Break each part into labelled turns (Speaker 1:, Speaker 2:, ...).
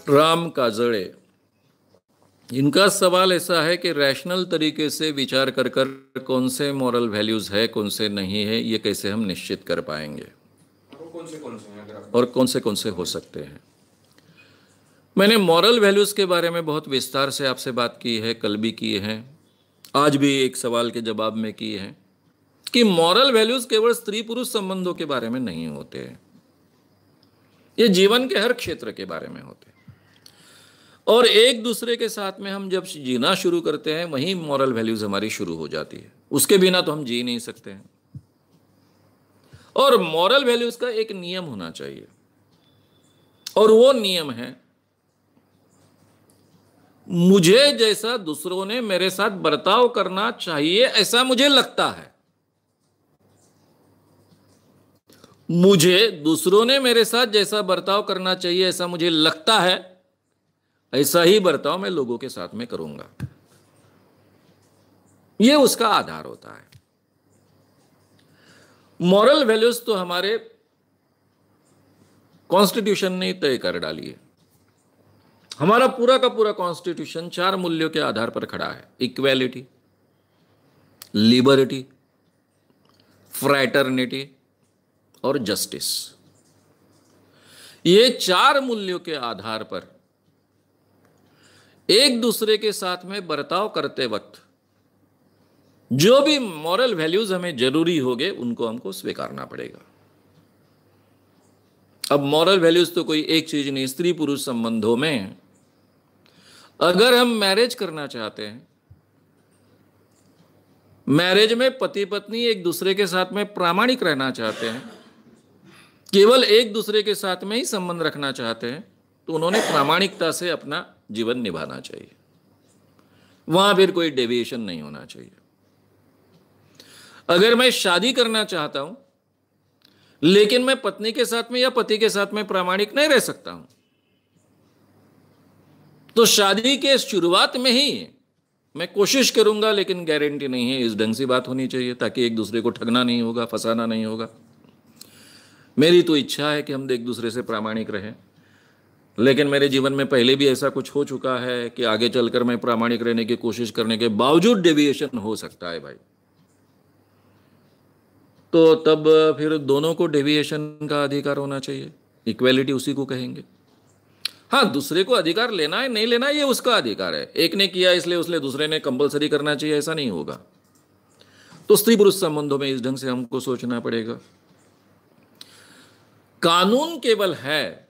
Speaker 1: राम काजड़े, इनका सवाल ऐसा है कि रैशनल तरीके से विचार कर कर कौन से मॉरल वैल्यूज है कौन से नहीं है ये कैसे हम निश्चित कर पाएंगे और कौन से हो सकते हैं। मैंने मॉरल वैल्यूज के बारे में बहुत विस्तार से आपसे बात की है, कल भी की है, आज भी एक सवाल के जवाब में की है कि मॉरल वैल्यूज केवल स्त्री पुरुष संबंधों के बारे में नहीं होते हैं, ये जीवन के हर क्षेत्र के बारे में होते हैं। और एक दूसरे के साथ में हम जब जीना शुरू करते हैं वहीं मॉरल वैल्यूज हमारी शुरू हो जाती है, उसके बिना तो हम जी नहीं सकते हैं। और मॉरल वैल्यूज का एक नियम होना चाहिए, और वो नियम है मुझे जैसा दूसरों ने मेरे साथ बर्ताव करना चाहिए ऐसा मुझे लगता है, मुझे दूसरों ने मेरे साथ जैसा बर्ताव करना चाहिए ऐसा मुझे लगता है, ऐसा ही बर्ताव मैं लोगों के साथ में करूंगा। यह उसका आधार होता है। मॉरल वैल्यूज तो हमारे कॉन्स्टिट्यूशन ने तय कर डाली है। हमारा पूरा का पूरा कॉन्स्टिट्यूशन 4 मूल्यों के आधार पर खड़ा है: इक्वेलिटी, लिबर्टी, फ्रैटर्निटी और जस्टिस। ये 4 मूल्यों के आधार पर एक दूसरे के साथ में बर्ताव करते वक्त जो भी मॉरल वैल्यूज हमें जरूरी होंगे उनको हमको स्वीकारना पड़ेगा। अब मॉरल वैल्यूज तो कोई एक चीज नहीं, स्त्री पुरुष संबंधों में अगर हम मैरिज करना चाहते हैं, मैरिज में पति पत्नी एक दूसरे के साथ में प्रामाणिक रहना चाहते हैं, केवल एक दूसरे के साथ में ही संबंध रखना चाहते हैं, तो उन्होंने प्रामाणिकता से अपना जीवन निभाना चाहिए, वहां फिर कोई डेविएशन नहीं होना चाहिए। अगर मैं शादी करना चाहता हूं लेकिन मैं पत्नी के साथ में या पति के साथ में प्रामाणिक नहीं रह सकता हूं, तो शादी के शुरुआत में ही मैं कोशिश करूंगा, लेकिन गारंटी नहीं है, इस ढंग से बात होनी चाहिए ताकि एक दूसरे को ठगना नहीं होगा, फंसाना नहीं होगा। मेरी तो इच्छा है कि हम एक दूसरे से प्रामाणिक रहें, लेकिन मेरे जीवन में पहले भी ऐसा कुछ हो चुका है कि आगे चलकर मैं प्रामाणिक रहने की कोशिश करने के बावजूद डेविएशन हो सकता है भाई, तो तब फिर दोनों को डेविएशन का अधिकार होना चाहिए। इक्वेलिटी उसी को कहेंगे। हाँ, दूसरे को अधिकार लेना है नहीं लेना ये उसका अधिकार है, एक ने किया इसलिए उसने दूसरे ने कंपलसरी करना चाहिए ऐसा नहीं होगा। तो स्त्री पुरुष संबंधों में इस ढंग से हमको सोचना पड़ेगा। कानून केवल है,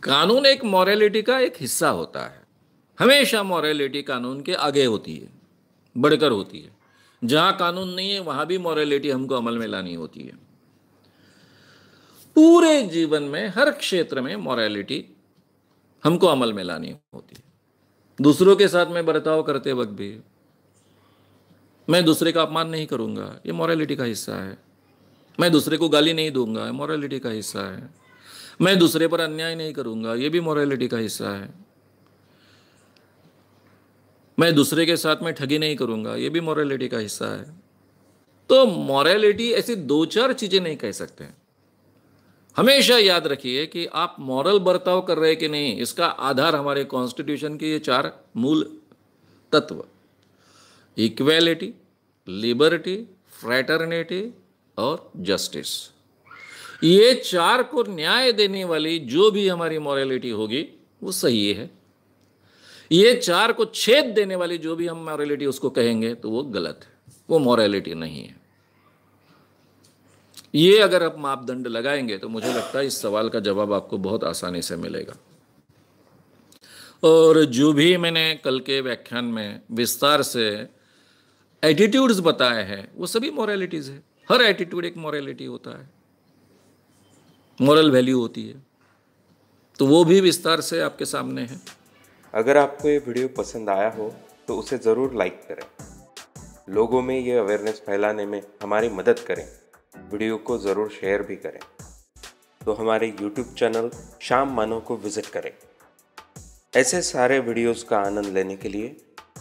Speaker 1: कानून एक मॉरलिटी का एक हिस्सा होता है। हमेशा मॉरलिटी कानून के आगे होती है, बढ़कर होती है। जहां कानून नहीं है वहां भी मॉरलिटी हमको अमल में लानी होती है। पूरे जीवन में हर क्षेत्र में मॉरलिटी हमको अमल में लानी होती है। दूसरों के साथ में बर्ताव करते वक्त भी मैं दूसरे का अपमान नहीं करूंगा, ये मॉरलिटी का हिस्सा है। मैं दूसरे को गाली नहीं दूंगा, ये मॉरलिटी का हिस्सा है। मैं दूसरे पर अन्याय नहीं करूंगा, ये भी मॉरलिटी का हिस्सा है। मैं दूसरे के साथ में ठगी नहीं करूंगा, ये भी मॉरलिटी का हिस्सा है। तो मॉरलिटी ऐसी 2-4 चीजें नहीं कह सकते। हमेशा याद रखिए कि आप मॉरल बर्ताव कर रहे कि नहीं, इसका आधार हमारे कॉन्स्टिट्यूशन के ये 4 मूल तत्व: इक्वेलिटी, लिबर्टी, फ्रैटर्निटी और जस्टिस। ये 4 को न्याय देने वाली जो भी हमारी मॉरलिटी होगी वो सही है। ये 4 को छेद देने वाली जो भी हम मॉरलिटी उसको कहेंगे तो वो गलत है, वो मॉरलिटी नहीं है। ये अगर आप मापदंड लगाएंगे तो मुझे लगता है इस सवाल का जवाब आपको बहुत आसानी से मिलेगा। और जो भी मैंने कल के व्याख्यान में विस्तार से एटीट्यूड्स बताए हैं वो सभी मॉरलिटीज है। हर एटीट्यूड एक मॉरलिटी होता है, मॉरल वैल्यू होती है, तो वो भी विस्तार से आपके सामने है।
Speaker 2: अगर आपको ये वीडियो पसंद आया हो तो उसे ज़रूर लाइक करें, लोगों में ये अवेयरनेस फैलाने में हमारी मदद करें। वीडियो को ज़रूर शेयर भी करें। तो हमारे YouTube चैनल श्याम मानव को विज़िट करें। ऐसे सारे वीडियोस का आनंद लेने के लिए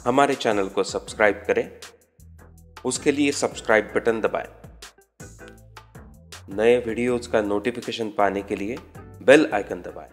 Speaker 2: हमारे चैनल को सब्सक्राइब करें, उसके लिए सब्सक्राइब बटन दबाएं। नए वीडियोस का नोटिफिकेशन पाने के लिए बेल आइकन दबाएं।